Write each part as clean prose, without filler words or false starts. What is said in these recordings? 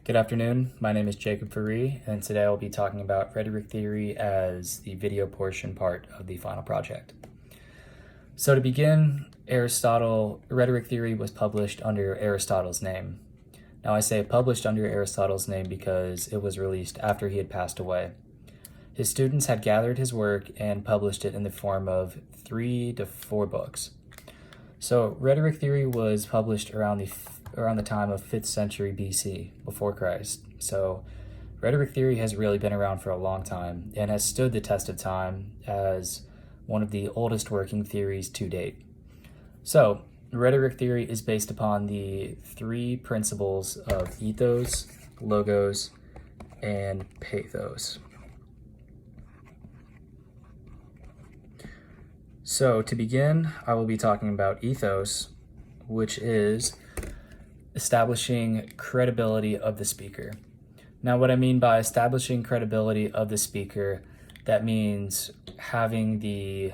Good afternoon, my name is Jacob Faree, and today I'll be talking about rhetoric theory as the video portion part of the final project. So to begin, rhetoric theory was published under Aristotle's name. Now I say published under Aristotle's name because it was released after he had passed away. His students had gathered his work and published it in the form of 3 to 4 books. So rhetoric theory was published around the time of 5th century BC, before Christ. So rhetoric theory has really been around for a long time and has stood the test of time as one of the oldest working theories to date. So rhetoric theory is based upon the 3 principles of ethos, logos, and pathos. So to begin, I will be talking about ethos, which is establishing credibility of the speaker. Now, what I mean by establishing credibility of the speaker, that means having the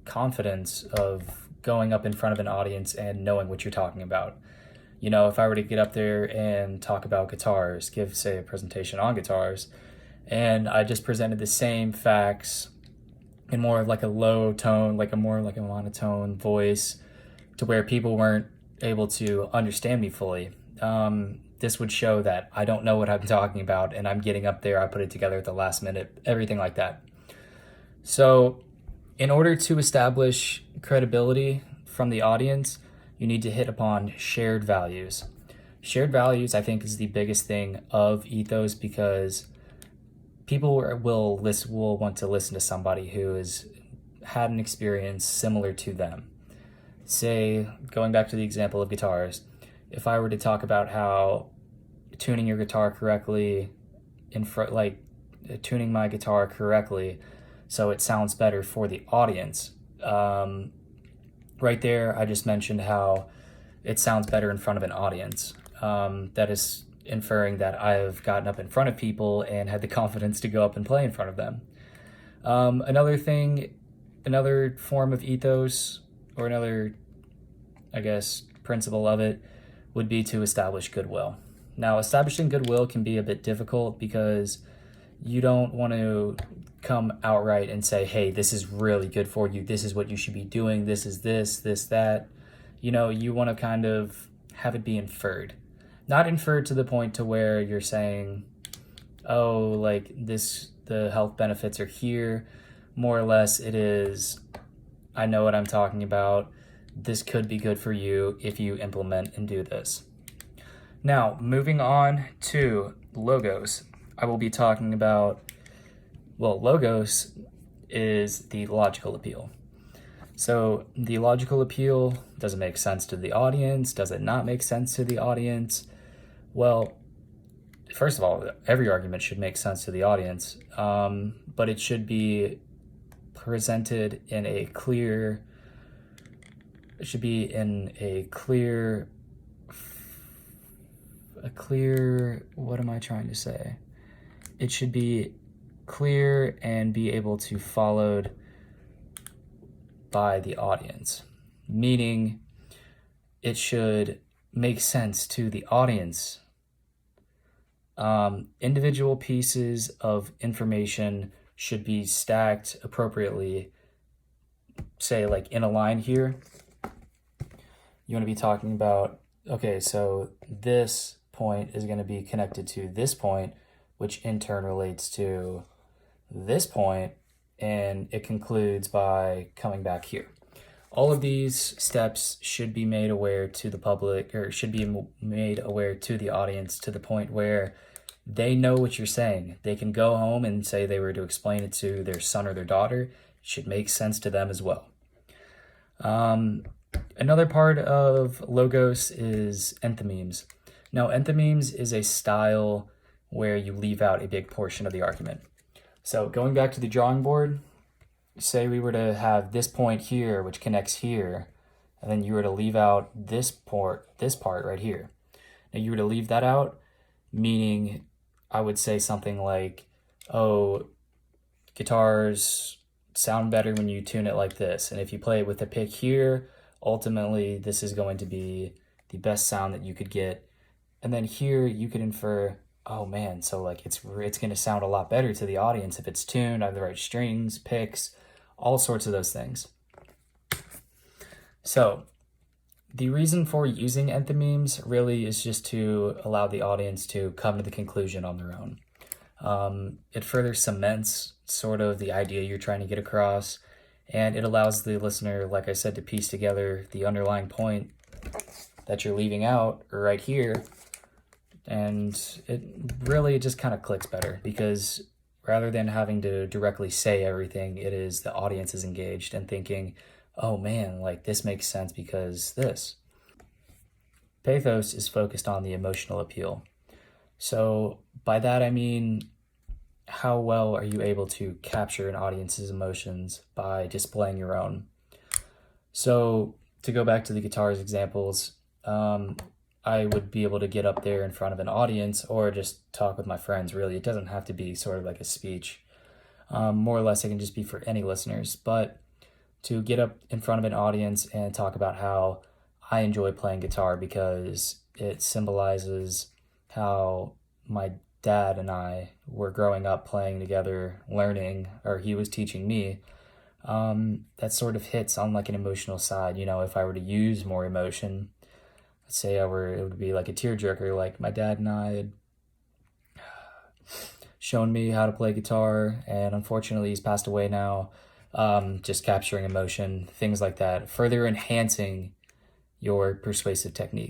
confidence of going up in front of an audience and knowing what you're talking about. You know, if I were to get up there and talk about guitars, give, say, a presentation on guitars, and I just presented the same facts in more of like a low tone, like a monotone voice, to where people weren't able to understand me fully. This would show that I don't know what I'm talking about and I'm getting up there, I put it together at the last minute, everything like that. So in order to establish credibility from the audience, you need to hit upon shared values. Shared values, I think, is the biggest thing of ethos, because people will want to listen to somebody who has had an experience similar to them. Say, going back to the example of guitars, if I were to talk about how tuning your guitar correctly, tuning my guitar correctly so it sounds better for the audience, right there I just mentioned how it sounds better in front of an audience. That is inferring that I've gotten up in front of people and had the confidence to go up and play in front of them. Another form of ethos, or another, I guess, principle of it, would be to establish goodwill. Now, establishing goodwill can be a bit difficult because you don't want to come outright and say, hey, this is really good for you, this is what you should be doing, this is this, that. You know, you want to kind of have it be inferred. Not inferred to the point to where you're saying, oh, like this, the health benefits are here. More or less it is, I know what I'm talking about. This could be good for you if you implement and do this. Now, moving on to logos. I will be talking about, logos is the logical appeal. So the logical appeal, does it make sense to the audience? Does it not make sense to the audience? Well, first of all, every argument should make sense to the audience, but it should be presented in a clear, what am I trying to say? It should be clear and be able to be followed by the audience, meaning it should make sense to the audience. Individual pieces of information should be stacked appropriately. Say, like in a line here, you want to be talking about, okay, so this point is going to be connected to this point, which in turn relates to this point, and it concludes by coming back here. All of these steps should be made aware to the public, or should be made aware to the audience, to the point where they know what you're saying. They can go home and say they were to explain it to their son or their daughter. It should make sense to them as well. Another part of logos is enthymemes. Now, enthymemes is a style where you leave out a big portion of the argument. So going back to the drawing board, say we were to have this point here, which connects here, and then you were to leave out this part right here. Now you were to leave that out, meaning I would say something like, oh, guitars sound better when you tune it like this. And if you play it with a pick here, ultimately this is going to be the best sound that you could get And then here you could infer, oh man, so like it's going to sound a lot better to the audience if it's tuned, I have the right strings, picks, all sorts of those things. So the reason for using enthymemes really is just to allow the audience to come to the conclusion on their own. It further cements sort of the idea you're trying to get across, and it allows the listener, like I said, to piece together the underlying point that you're leaving out right here. And it really just kind of clicks better, because rather than having to directly say everything, it is the audience is engaged and thinking, oh man, like this makes sense because this. Pathos is focused on the emotional appeal. So by that I mean, how well are you able to capture an audience's emotions by displaying your own? So to go back to the guitars examples, I would be able to get up there in front of an audience or just talk with my friends, really. It doesn't have to be sort of like a speech. More or less, it can just be for any listeners. But to get up in front of an audience and talk about how I enjoy playing guitar because it symbolizes how my dad and I were growing up playing together, learning, or he was teaching me, that sort of hits on like an emotional side. You know, if I were to use more emotion, let's say it would be like a tearjerker, like my dad and I had shown me how to play guitar, and unfortunately he's passed away now. Just capturing emotion, things like that, further enhancing your persuasive techniques.